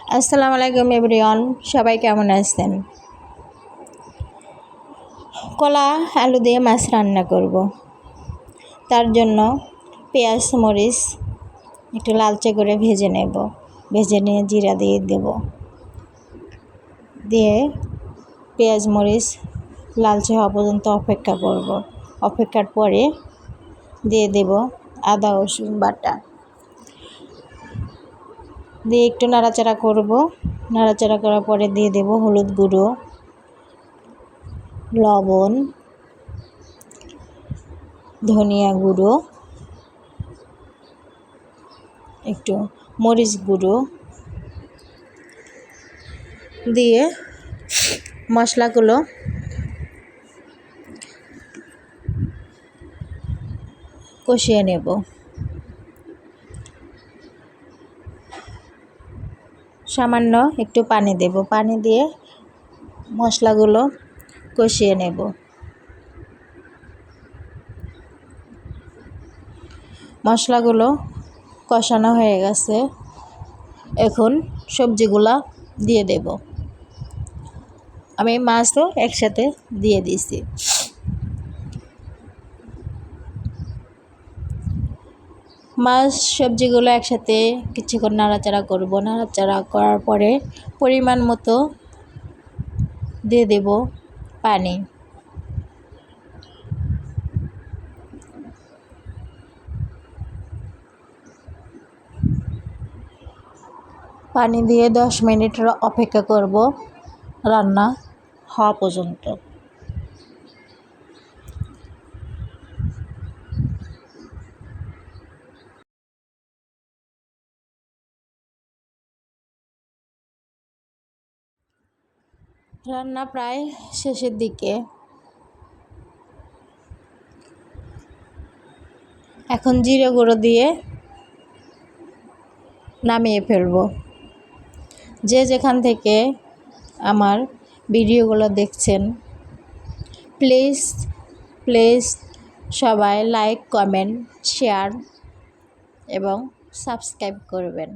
আসসালামু আলাইকুম এভরিওয়ান, সবাই কেমন আছেন? কলা আলু দিয়ে মাছ রান্না করব। তার জন্য পেঁয়াজ মরিচ একটু লালচে করে ভেজে নেব। ভেজে নিয়ে জিরা দিয়ে দেব। দিয়ে পেঁয়াজ মরিচ লালচে হওয়া পর্যন্ত অপেক্ষা করব। অপেক্ষার পরে দিয়ে দেব আদা রসুন বাটা। দিয়ে একটু নাড়াচাড়া করব। নাড়াচাড়া করার পরে দিয়ে দেব হলুদ গুঁড়ো, লবণ, ধনিয়া গুঁড়ো, একটু মরিচ গুঁড়ো দিয়ে মশলাগুলো কষিয়ে নেব। সামান্য একটু পানি দেব। পানি দিয়ে মশলাগুলো কষিয়ে নেব। মশলাগুলো কষানো হয়ে গেছে, এখন সবজিগুলা দিয়ে দেব। আমি মাছও একসাথে দিয়ে দিয়েছি। মাছ সবজিগুলো একসাথে কিছুক্ষণ নাড়াচাড়া করব। নাড়াচাড়া করার পরে পরিমাণ মতো দিয়ে দেব পানি। পানি দিয়ে 10 মিনিট অপেক্ষা করব রান্না হওয়া পর্যন্ত। রান্না প্রায় শেষের দিকে। এখন জিরে গুঁড়ো দিয়ে নামিয়ে ফেলব। যে যেখান থেকে আমার ভিডিওগুলো দেখছেন, প্লিজ সবাই লাইক, কমেন্ট, শেয়ার এবং সাবস্ক্রাইব করবেন।